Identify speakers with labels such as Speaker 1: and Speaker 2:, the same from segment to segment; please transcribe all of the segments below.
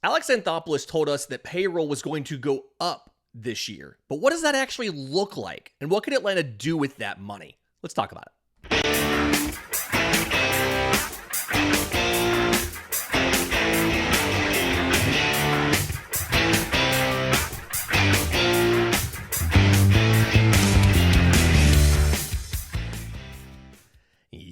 Speaker 1: Alex Anthopoulos told us that payroll was going to go up this year. But what does that actually look like? And what can Atlanta do with that money? Let's talk about it.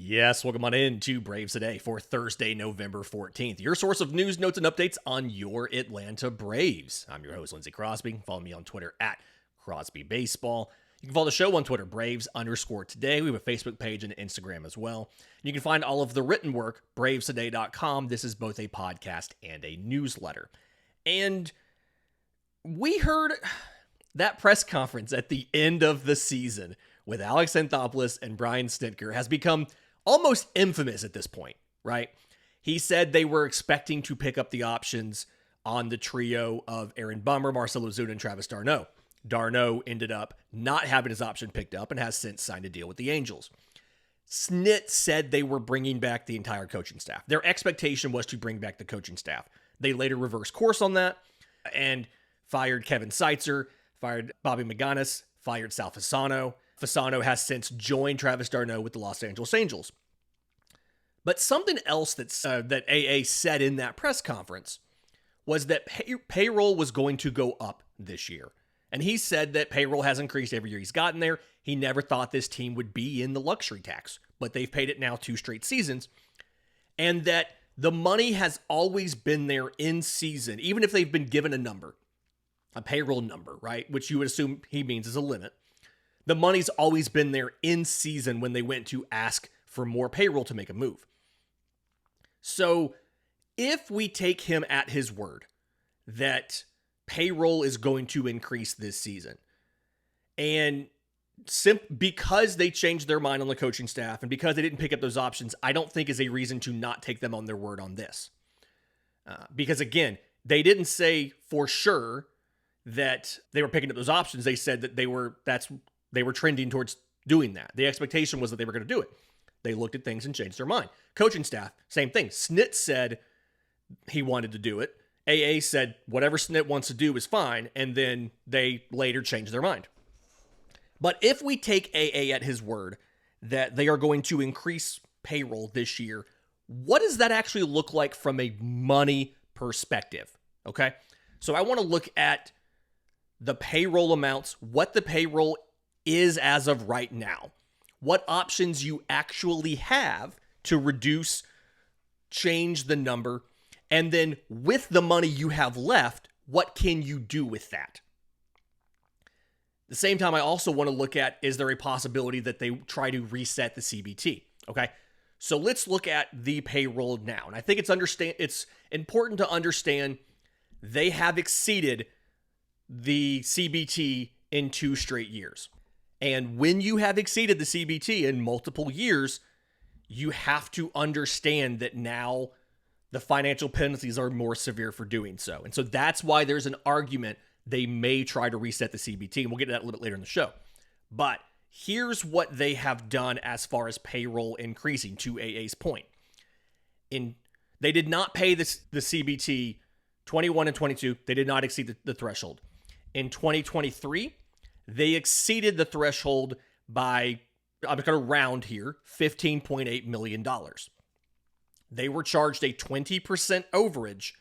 Speaker 1: Yes, welcome on in to Braves Today for Thursday, November 14th. Your source of news, notes, and updates on your Atlanta Braves. I'm your host, Lindsay Crosby. Follow me on Twitter at Crosby Baseball. You can follow the show on Twitter, Braves_today. We have a Facebook page and an Instagram as well. You can find all of the written work, bravestoday.com. This is both a podcast and a newsletter. And we heard that press conference at the end of the season with Alex Anthopoulos and Brian Snitker has become almost infamous at this point, right? He said they were expecting to pick up the options on the trio of Aaron Bummer, Marcell Ozuna, and Travis d'Arnaud. d'Arnaud ended up not having his option picked up and has since signed a deal with the Angels. Snit said they were bringing back the entire coaching staff. Their expectation was to bring back the coaching staff. They later reversed course on that and fired Kevin Seitzer, fired Bobby Maganis, fired Sal Fasano. Fasano has since joined Travis d'Arnaud with the Los Angeles Angels. But something else that AA said in that press conference was that payroll was going to go up this year. And he said that payroll has increased every year he's gotten there. He never thought this team would be in the luxury tax, but they've paid it now 2 straight seasons. And that the money has always been there in season, even if they've been given a number, a payroll number, right? Which you would assume he means is a limit. The money's always been there in season when they went to ask for more payroll to make a move. So if we take him at his word that payroll is going to increase this season, and because they changed their mind on the coaching staff and because they didn't pick up those options, I don't think is a reason to not take them on their word on this. Because again, they didn't say for sure that they were picking up those options. They said that they were trending towards doing that. The expectation was that they were going to do it. They looked at things and changed their mind. Coaching staff, same thing. Snit said he wanted to do it. AA said whatever Snit wants to do is fine, and then they later changed their mind. But if we take AA at his word that they are going to increase payroll this year, what does that actually look like from a money perspective? Okay, so I want to look at the payroll amounts, what the payroll is as of right now, what options you actually have to reduce, change the number, and then with the money you have left, what can you do with that? At the same time, I also want to look at, is there a possibility that they try to reset the CBT? Okay, so let's look at the payroll now. And I think it's important to understand they have exceeded the CBT in 2 straight years. And when you have exceeded the CBT in multiple years, you have to understand that now the financial penalties are more severe for doing so. And so that's why there's an argument they may try to reset the CBT. And we'll get to that a little bit later in the show. But here's what they have done as far as payroll increasing, to AA's point. They did not pay the CBT 21 and 22. They did not exceed the threshold. In 2023, they exceeded the threshold by, I'm going to round here, $15.8 million. They were charged a 20% overage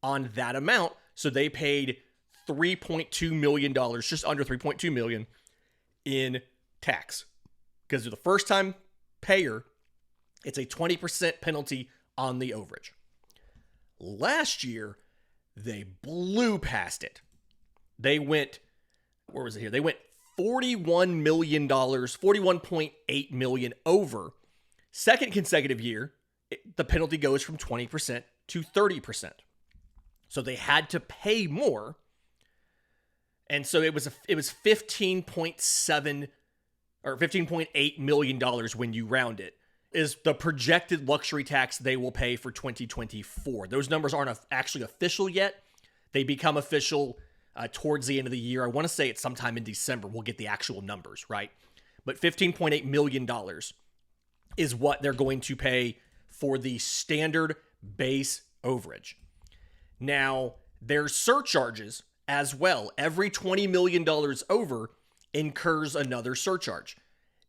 Speaker 1: on that amount, so they paid $3.2 million, just under $3.2 million in tax. Because they're the first-time payer, it's a 20% penalty on the overage. Last year, they blew past it. They went, where was it here? They went $41 million, $41.8 million over. Second consecutive year, the penalty goes from 20% to 30%. So they had to pay more. And so it was 15.7 or $15.8 million when you round it, is the projected luxury tax they will pay for 2024. Those numbers aren't actually official yet. They become official towards the end of the year. I want to say it's sometime in December. We'll get the actual numbers, right? But $15.8 million is what they're going to pay for the standard base overage. Now, there's surcharges as well. Every $20 million over incurs another surcharge.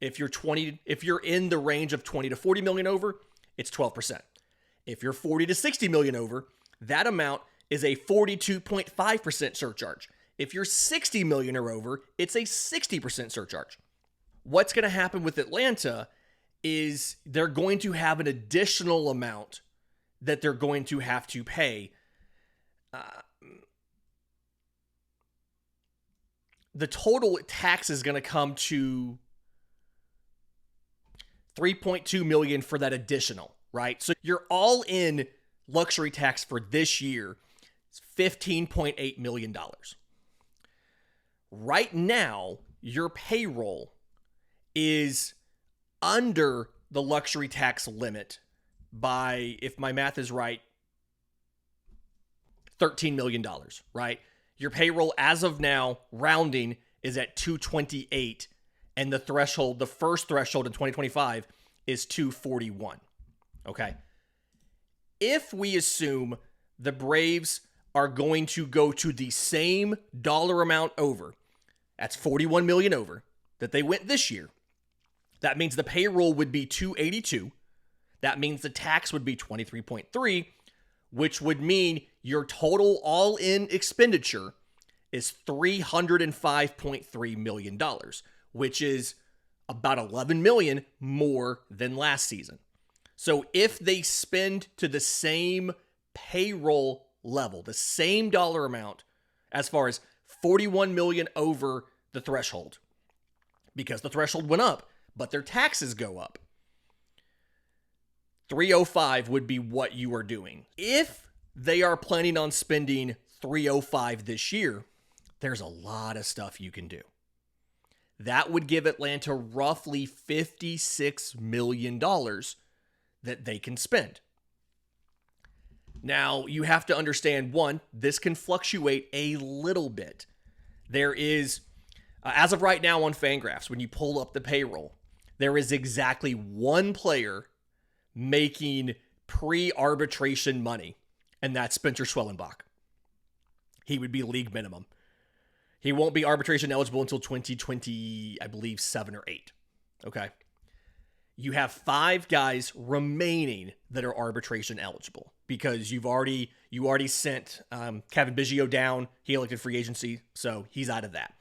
Speaker 1: If you're in the range of 20 to 40 million over, it's 12%. If you're 40 to 60 million over, that amount is a 42.5% surcharge. If you're 60 million or over, it's a 60% surcharge. What's going to happen with Atlanta is they're going to have an additional amount that they're going to have to pay. The total tax is going to come to $3.2 million for that additional, right? So your all-in luxury tax for this year is $15.8 million. Right now, your payroll is under the luxury tax limit by, if my math is right, $13 million, right? Your payroll as of now, rounding, is at 228, and the first threshold in 2025 is 241. Okay. If we assume the Braves are going to go to the same dollar amount over, that's 41 million over, that they went this year, that means the payroll would be 282. That means the tax would be 23.3, which would mean your total all-in expenditure is $305.3 million, which is about 11 million more than last season. So if they spend to the same payroll level, the same dollar amount, as far as 41 million over the threshold, because the threshold went up, but their taxes go up, 305 would be what you are doing. If they are planning on spending 305 this year, there's a lot of stuff you can do. That would give Atlanta roughly $56 million that they can spend. Now, you have to understand, one, this can fluctuate a little bit. There is, as of right now on Fangraphs, when you pull up the payroll, there is exactly one player making pre-arbitration money, and that's Spencer Schwellenbach. He would be league minimum. He won't be arbitration eligible until 2020, I believe, 7 or 8. Okay. You have 5 guys remaining that are arbitration eligible because you already sent Kevin Biggio down. He elected free agency, so he's out of that.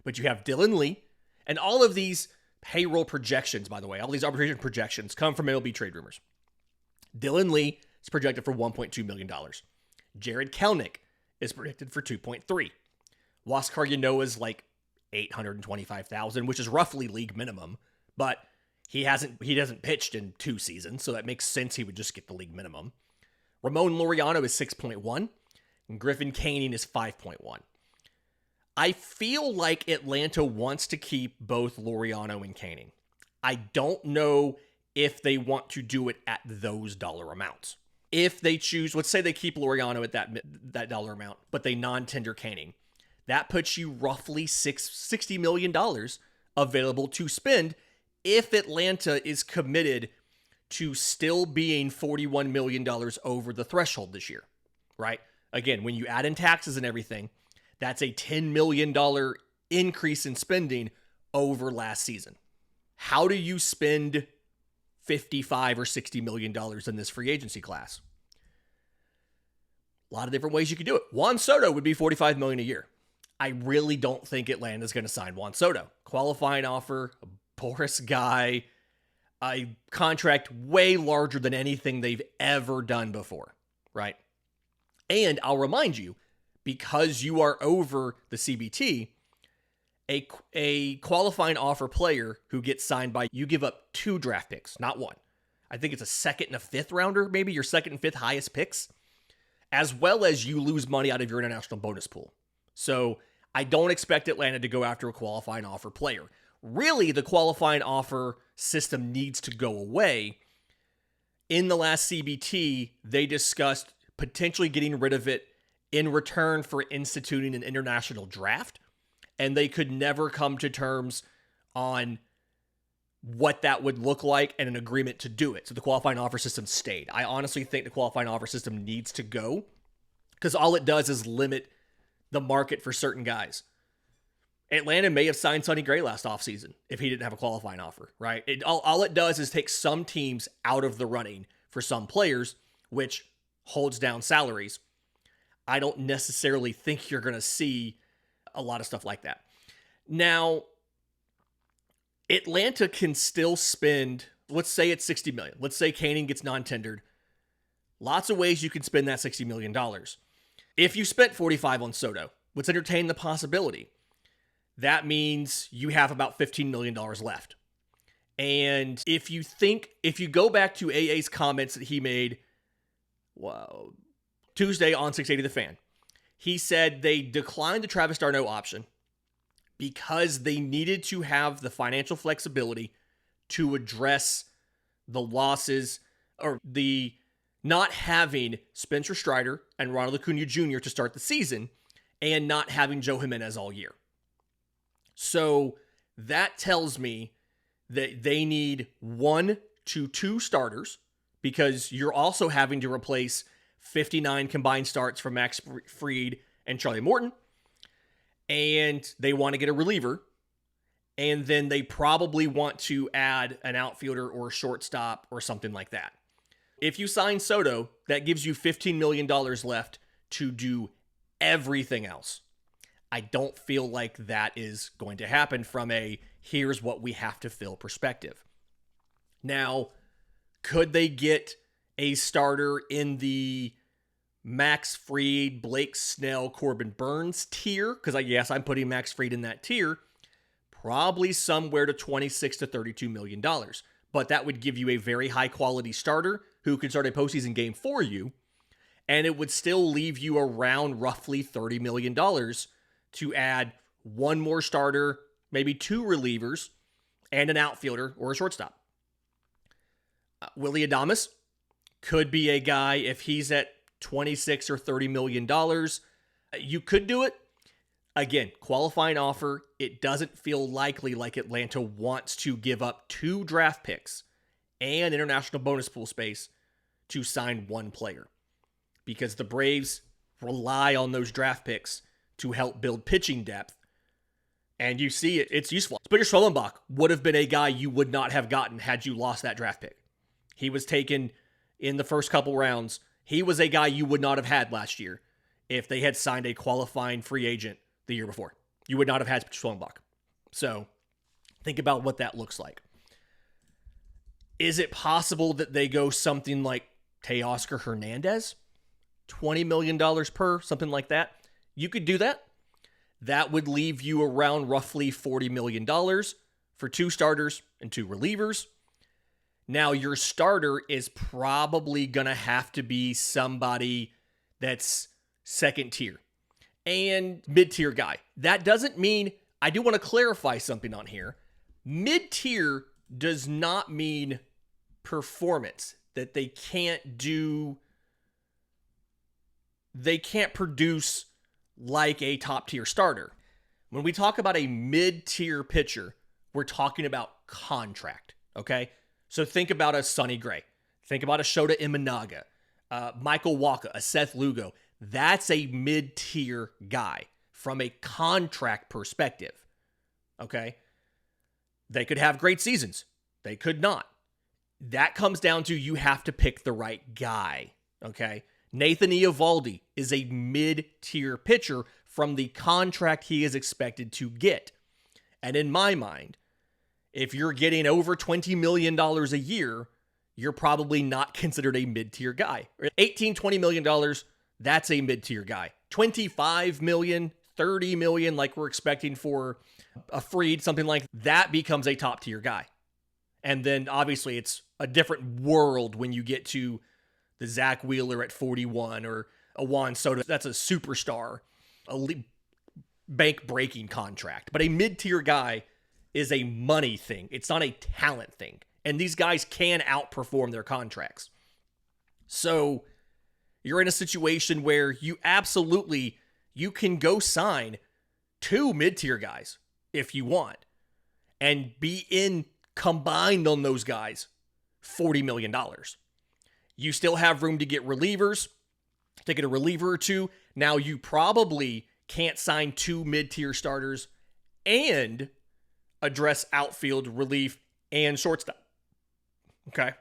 Speaker 1: But you have Dylan Lee, and all of these payroll projections, by the way, all these arbitration projections come from MLB Trade Rumors. Dylan Lee is projected for $1.2 million. Jared Kelnick is predicted for 2.3. Huascar Ynoa is like $825,000, which is roughly league minimum, but he hasn't pitched in 2 seasons, so that makes sense he would just get the league minimum. Ramon Laureano is 6.1, and Griffin Canning is 5.1. I feel like Atlanta wants to keep both Laureano and Canning. I don't know if they want to do it at those dollar amounts. If they choose, let's say they keep Laureano at that dollar amount, but they non-tender Canning, that puts you roughly $60 million available to spend if Atlanta is committed to still being $41 million over the threshold this year, right? Again, when you add in taxes and everything, that's a $10 million increase in spending over last season. How do you spend $55 or $60 million in this free agency class? A lot of different ways you could do it. Juan Soto would be $45 million a year. I really don't think Atlanta's going to sign Juan Soto. Qualifying offer, a Boris guy, a contract way larger than anything they've ever done before, right? And I'll remind you, because you are over the CBT, a qualifying offer player who gets signed by, you give up 2 draft picks, not 1. I think it's a 2nd and a 5th rounder, maybe your 2nd and 5th highest picks, as well as you lose money out of your international bonus pool. So I don't expect Atlanta to go after a qualifying offer player. Really, the qualifying offer system needs to go away. In the last CBT, they discussed potentially getting rid of it in return for instituting an international draft, and they could never come to terms on what that would look like and an agreement to do it. So the qualifying offer system stayed. I honestly think the qualifying offer system needs to go. because all it does is limit the market for certain guys. Atlanta may have signed Sonny Gray last offseason if he didn't have a qualifying offer, right? All it does is take some teams out of the running for some players, which holds down salaries. I don't necessarily think you're going to see a lot of stuff like that. Now, Atlanta can still spend, let's say it's $60 million. Let's say Canning gets non-tendered. Lots of ways you can spend that $60 million. If you spent 45 on Soto, let's entertain the possibility. That means you have about $15 million left. And if you go back to AA's comments that he made Tuesday on 680 The Fan, he said they declined the Travis d'Arnaud option because they needed to have the financial flexibility to address the losses or the not having Spencer Strider and Ronald Acuna Jr. to start the season and not having Joe Jimenez all year. So that tells me that they need 1 to 2 starters because you're also having to replace 59 combined starts from Max Fried and Charlie Morton. And they want to get a reliever. And then they probably want to add an outfielder or a shortstop or something like that. If you sign Soto, that gives you $15 million left to do everything else. I don't feel like that is going to happen from a here's what we have to fill perspective. Now, could they get a starter in the Max Fried, Blake Snell, Corbin Burns tier? Because yes, I'm putting Max Fried in that tier. Probably somewhere to $26 to $32 million. But that would give you a very high quality starter who could start a postseason game for you. And it would still leave you around roughly $30 million to add one more starter, maybe 2 relievers, and an outfielder or a shortstop. Willy Adames could be a guy if he's at $26 or $30 million. You could do it. Again, qualifying offer. It doesn't feel likely like Atlanta wants to give up 2 draft picks and international bonus pool space to sign 1 player because the Braves rely on those draft picks to help build pitching depth. And you see it's useful. Spencer Schwellenbach would have been a guy you would not have gotten had you lost that draft pick. He was taken in the first couple rounds. He was a guy you would not have had last year if they had signed a qualifying free agent the year before. You would not have had Spencer Schwellenbach. So think about what that looks like. Is it possible that they go something like Teoscar Hernandez? $20 million per, something like that? You could do that. That would leave you around roughly $40 million for 2 starters and 2 relievers. Now, your starter is probably going to have to be somebody that's second tier and mid-tier guy. That doesn't mean, I do want to clarify something on here. Mid-tier does not mean performance, that they can't produce like a top-tier starter. When we talk about a mid-tier pitcher, we're talking about contract, okay? So think about a Sonny Gray. Think about a Shota Imanaga, Michael Wacha, a Seth Lugo. That's a mid-tier guy from a contract perspective, okay? They could have great seasons. They could not. That comes down to you have to pick the right guy, okay? Nathan Eovaldi is a mid-tier pitcher from the contract he is expected to get. And in my mind, if you're getting over $20 million a year, you're probably not considered a mid-tier guy. $18, $20 million, that's a mid-tier guy. $25 million, $30 million, like we're expecting for a Fried, something like that becomes a top-tier guy. And then obviously it's a different world when you get to the Zach Wheeler at 41 or a Juan Soto. That's a superstar, bank-breaking contract. But a mid-tier guy is a money thing. It's not a talent thing. And these guys can outperform their contracts. So you're in a situation where you can go sign 2 mid-tier guys if you want and be in combined on those guys $40 million. You still have room to get relievers. taking a reliever or two. Now you probably can't sign 2 mid-tier starters and address outfield, relief, and shortstop. Okay?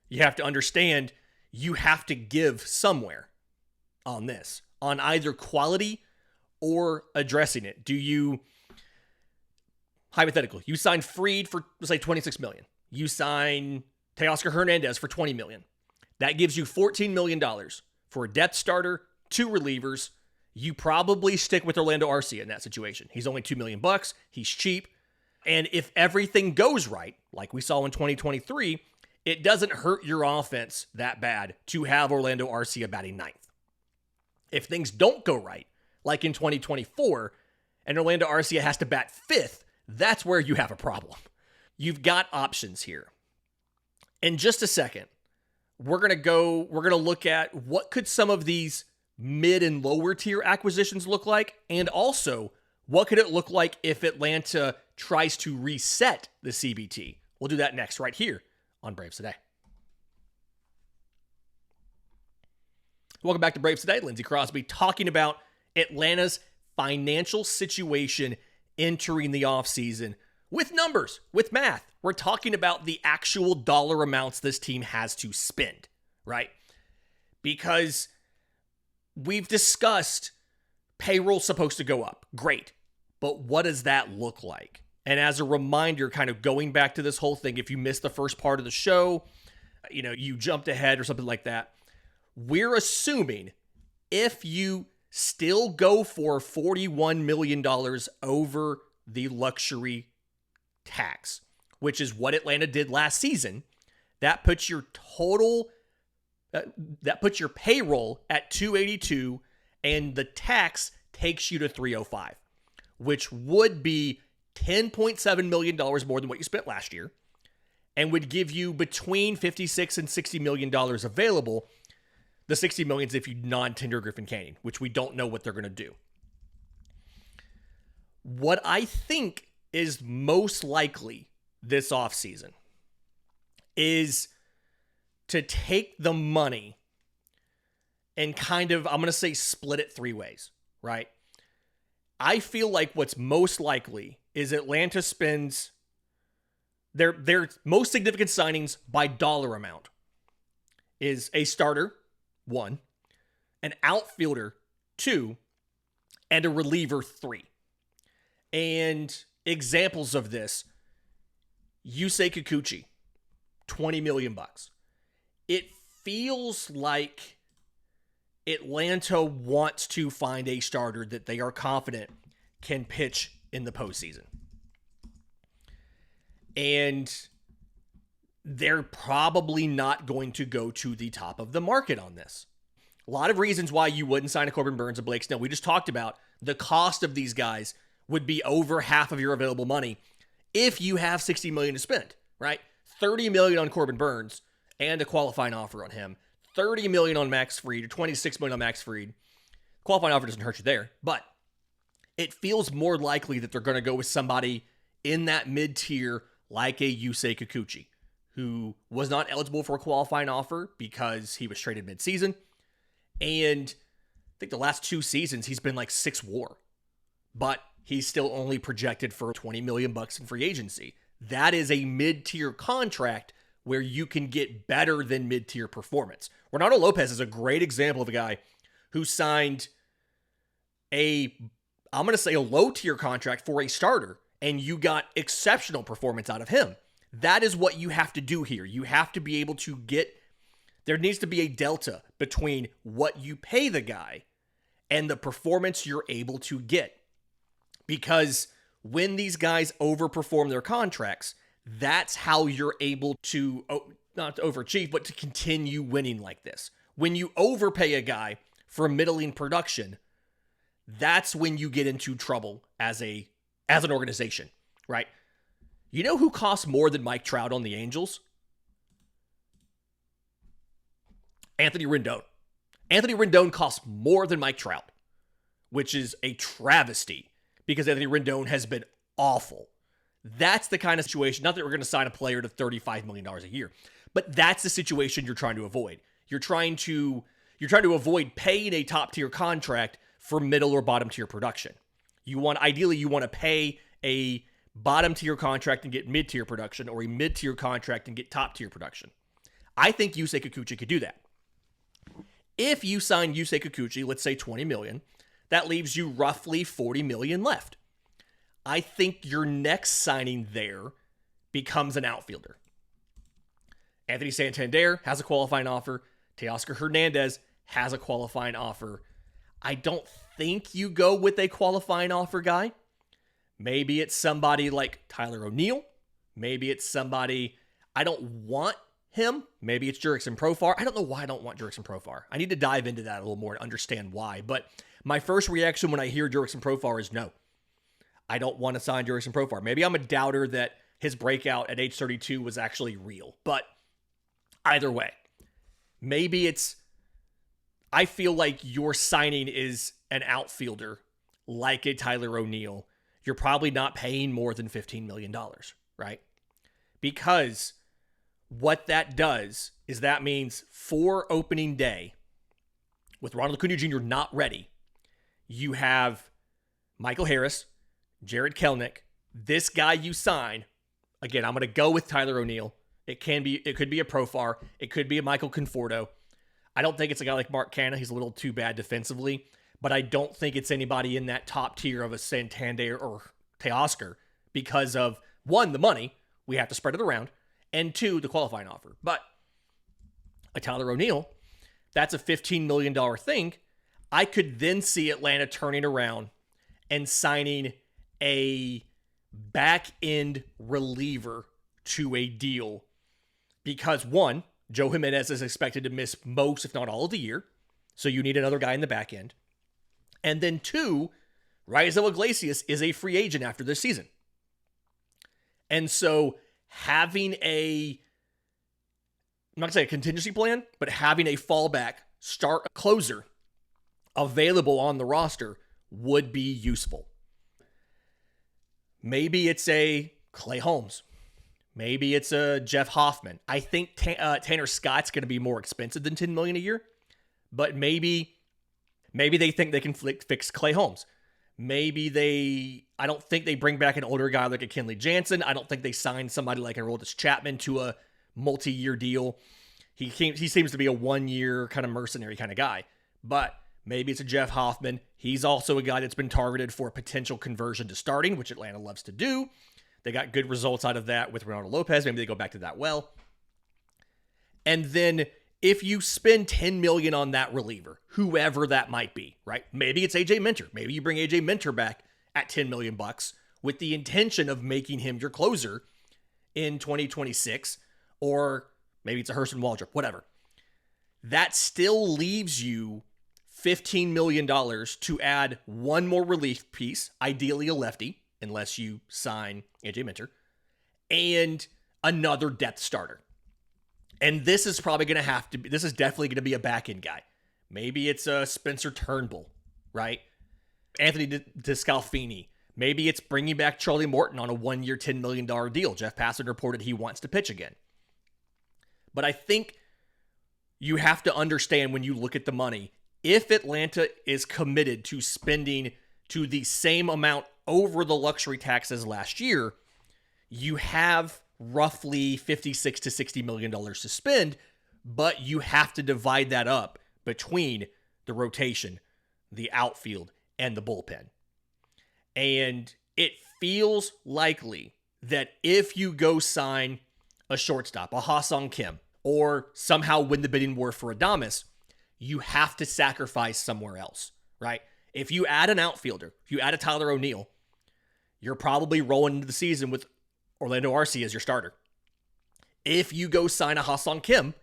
Speaker 1: You have to understand you have to give somewhere on this, on either quality or addressing it. Do you, hypothetical, you sign Fried for, let's say, $26 million. You sign Teoscar Hernandez for $20 million. That gives you $14 million for a depth starter, 2 relievers. You probably stick with Orlando Arcia in that situation. He's only $2 million. He's cheap. And if everything goes right, like we saw in 2023, it doesn't hurt your offense that bad to have Orlando Arcia batting 9th. If things don't go right, like in 2024, and Orlando Arcia has to bat 5th, that's where you have a problem. You've got options here. In just a second, we're going to look at what could some of these mid and lower tier acquisitions look like, and also what could it look like if Atlanta tries to reset the CBT. We'll do that next right here on Braves Today. Welcome back to Braves Today. Lindsay Crosby talking about Atlanta's financial situation entering the offseason with numbers, with math. We're talking about the actual dollar amounts this team has to spend, right? Because we've discussed payroll's supposed to go up. Great. But what does that look like? And as a reminder, kind of going back to this whole thing, if you missed the first part of the show, you jumped ahead or something like that, we're assuming if you still go for $41 million over the luxury tax, which is what Atlanta did last season, that puts your total, that puts your payroll at $282, and the tax takes you to $305, which would be $10.7 million more than what you spent last year, and would give you between $56 and $60 million available. The $60 million is if you non-tender Griffin Canning, which we don't know what they're going to do. What I think is most likely this offseason is to take the money and kind of, I'm going to say, split it 3 ways, right? I feel like what's most likely is Atlanta spends their most significant signings by dollar amount is a starter, 1, an outfielder, 2, and a reliever, 3. And examples of this, Yusei Kikuchi, $20 million. It feels like Atlanta wants to find a starter that they are confident can pitch in the postseason. And they're probably not going to go to the top of the market on this. A lot of reasons why you wouldn't sign a Corbin Burnes and Blake Snell. We just talked about the cost of these guys would be over half of your available money if you have $60 million to spend, right? $30 million on Corbin Burnes and a qualifying offer on him. $30 million on Max Fried, or $26 million on Max Fried. Qualifying offer doesn't hurt you there, but it feels more likely that they're going to go with somebody in that mid-tier like a Yusei Kikuchi, who was not eligible for a qualifying offer because he was traded mid-season. And I think the last 2 seasons, he's been like 6 WAR. But he's still only projected for $20 million in free agency. That is a mid-tier contract where you can get better than mid-tier performance. Ronaldo Lopez is a great example of a guy who signed I'm going to say a low-tier contract for a starter, and you got exceptional performance out of him. That is what you have to do here. You have to be able to there needs to be a delta between what you pay the guy and the performance you're able to get. Because when these guys overperform their contracts, that's how you're able to, not to overachieve, but to continue winning like this. When you overpay a guy for middling production, that's when you get into trouble as an organization, right? You know who costs more than Mike Trout on the Angels? Anthony Rendon. Anthony Rendon costs more than Mike Trout, which is a travesty because Anthony Rendon has been awful. That's the kind of situation, not that we're going to sign a player to $35 million a year, but that's the situation you're trying to avoid. You You're trying to avoid paying a top tier contract for middle or bottom tier production. Ideally, you want to pay a bottom tier contract and get mid tier production, or a mid tier contract and get top tier production. I think Yusei Kikuchi could do that. If you sign Yusei Kikuchi, let's say $20 million, that leaves you roughly $40 million left. I think your next signing there becomes an outfielder. Anthony Santander has a qualifying offer. Teoscar Hernandez has a qualifying offer. I don't think you go with a qualifying offer guy. Maybe it's somebody like Tyler O'Neill. Maybe it's somebody, I don't want him. Maybe it's Jurickson Profar. I don't know why I don't want Jurickson Profar. I need to dive into that a little more and understand why. But my first reaction when I hear Jurickson Profar is no. I don't want to sign Jurickson Profar. Maybe I'm a doubter that his breakout at age 32 was actually real. But either way, maybe it's, I feel like your signing is an outfielder like a Tyler O'Neill. You're probably not paying more than $15 million, right? Because what that does is that means for opening day, with Ronald Acuna Jr. not ready, you have Michael Harris, Jared Kelenic, this guy you sign. Again, I'm going to go with Tyler O'Neill. It could be a Profar. It could be a Michael Conforto. I don't think it's a guy like Mark Canha. He's a little too bad defensively, but I don't think it's anybody in that top tier of a Santander or Teoscar because of, one, the money. We have to spread it around. And two, the qualifying offer. But a Tyler O'Neill, that's a $15 million thing. I could then see Atlanta turning around and signing a back-end reliever to a deal because, one, Joe Jimenez is expected to miss most, if not all, of the year. So you need another guy in the back end. And then two, Raisel Iglesias is a free agent after this season. And so having I'm not going to say a contingency plan, but having a fallback start closer available on the roster would be useful. Maybe it's a Clay Holmes. Maybe it's a Jeff Hoffman. I think Tanner Scott's going to be more expensive than $10 million a year, but maybe they think they can fix Clay Holmes. I don't think they bring back an older guy like a Kenley Jansen. I don't think they sign somebody like a Aroldis Chapman to a multi-year deal. He seems to be a one-year kind of mercenary kind of guy, but maybe it's a Jeff Hoffman. He's also a guy that's been targeted for a potential conversion to starting, which Atlanta loves to do. They got good results out of that with Ronaldo Lopez. Maybe they go back to that well. And then if you spend $10 million on that reliever, whoever that might be, right? Maybe it's AJ Minter. Maybe you bring AJ Minter back at $10 million with the intention of making him your closer in 2026, or maybe it's a Hurston Waldrop, whatever. That still leaves you $15 million to add one more relief piece, ideally a lefty, unless you sign AJ Minter, and another depth starter. And this is probably going to this is definitely going to be a back-end guy. Maybe it's a Spencer Turnbull, right? Anthony DeScalfini. Maybe it's bringing back Charlie Morton on a one-year, $10 million deal. Jeff Passan reported he wants to pitch again. But I think you have to understand when you look at the money, if Atlanta is committed to spending to the same amount over the luxury tax as last year, you have roughly $56 to $60 million to spend, but you have to divide that up between the rotation, the outfield, and the bullpen. And it feels likely that if you go sign a shortstop, a Ha-Sung Kim, or somehow win the bidding war for Adames, you have to sacrifice somewhere else, right? If you add an outfielder, if you add a Tyler O'Neill, you're probably rolling into the season with Orlando Arcia as your starter. If you go sign a Ha-Sung Kim,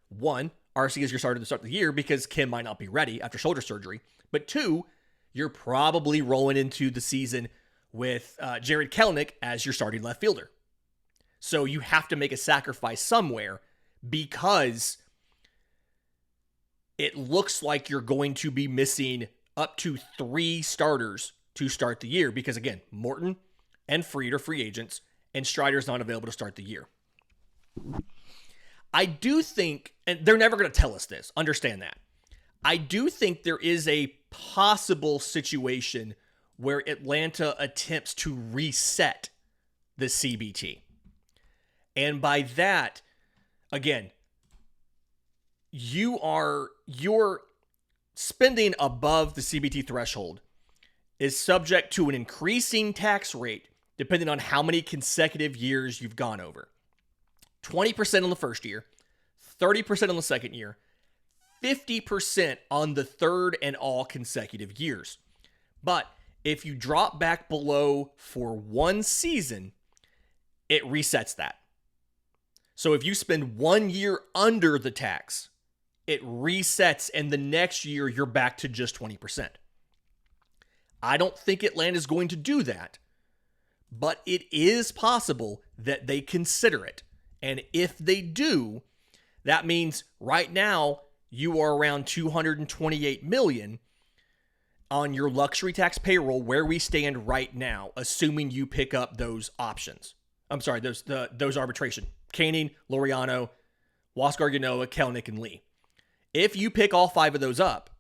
Speaker 1: one, Arcia is your starter to start the year because Kim might not be ready after shoulder surgery. But two, you're probably rolling into the season with Jared Kelenic as your starting left fielder. So you have to make a sacrifice somewhere because it looks like you're going to be missing up to 3 starters to start the year because, again, Morton and Fried are free agents, and Strider's not available to start the year. I do think, and they're never going to tell us this, understand that. I do think there is a possible situation where Atlanta attempts to reset the CBT. And by that, again, you're spending above the CBT threshold is subject to an increasing tax rate depending on how many consecutive years you've gone over. 20% on the first year, 30% on the second year, 50% on the third and all consecutive years. But if you drop back below for one season, it resets that. So if you spend 1 year under the tax, it resets, and the next year you're back to just 20%. I don't think Atlanta's going to do that, but it is possible that they consider it. And if they do, that means right now you are around $228 million on your luxury tax payroll where we stand right now, assuming you pick up those options. I'm sorry, those arbitration. Koenig, Laureano, Waskar, Yanoa, Kelnick, and Lee. If you pick all 5 of those up,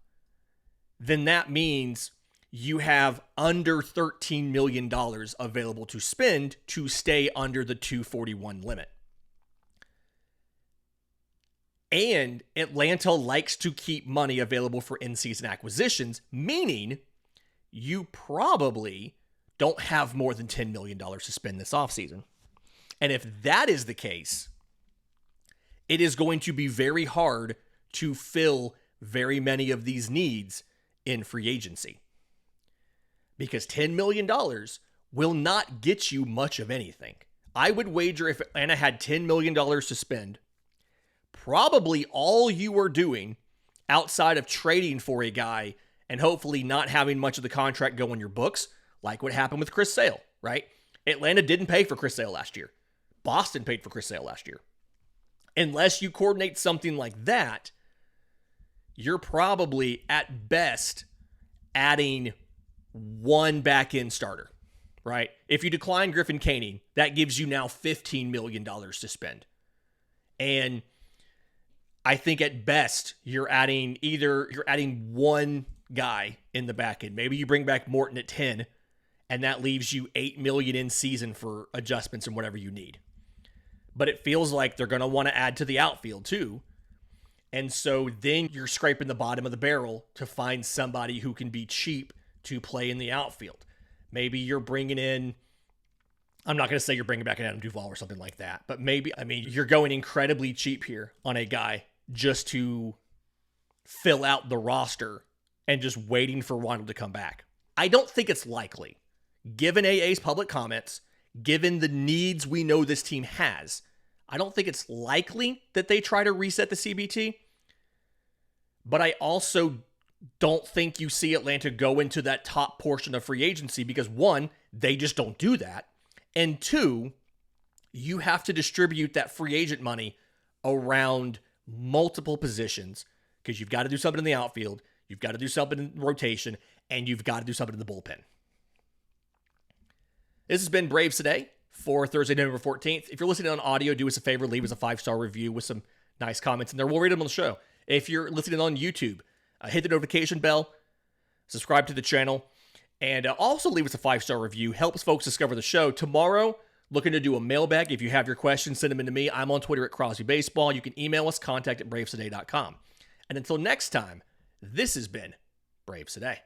Speaker 1: then that means you have under $13 million available to spend to stay under the 241 limit. And Atlanta likes to keep money available for in-season acquisitions, meaning you probably don't have more than $10 million to spend this offseason. And if that is the case, it is going to be very hard to fill very many of these needs in free agency. Because $10 million will not get you much of anything. I would wager if Atlanta had $10 million to spend, probably all you are doing outside of trading for a guy and hopefully not having much of the contract go on your books, like what happened with Chris Sale, right? Atlanta didn't pay for Chris Sale last year. Boston paid for Chris Sale last year. Unless you coordinate something like that, you're probably at best adding one back-end starter, right? If you decline Griffin Koenig, that gives you now $15 million to spend. And I think at best you're adding one guy in the back end. Maybe you bring back Morton at 10, and that leaves you $8 million in season for adjustments and whatever you need. But it feels like they're going to want to add to the outfield too. And so then you're scraping the bottom of the barrel to find somebody who can be cheap to play in the outfield. Maybe you're bringing in, I'm not going to say you're bringing back an Adam Duvall or something like that, but maybe, you're going incredibly cheap here on a guy just to fill out the roster and just waiting for Ronald to come back. I don't think it's likely, given AA's public comments, given the needs we know this team has. I don't think it's likely that they try to reset the CBT, but I also don't think you see Atlanta go into that top portion of free agency because, one, they just don't do that, and two, you have to distribute that free agent money around multiple positions because you've got to do something in the outfield, you've got to do something in rotation, and you've got to do something in the bullpen. This has been Braves Today for Thursday, November 14th. If you're listening on audio, do us a favor, leave us a 5-star review with some nice comments in there. We'll read them on the show. If you're listening on YouTube, hit the notification bell, subscribe to the channel, and also leave us a 5-star review. Helps folks discover the show. Tomorrow, looking to do a mailbag. If you have your questions, send them in to me. I'm on Twitter at Crosby Baseball. You can email us, contact@bravestoday.com. And until next time, this has been Braves Today.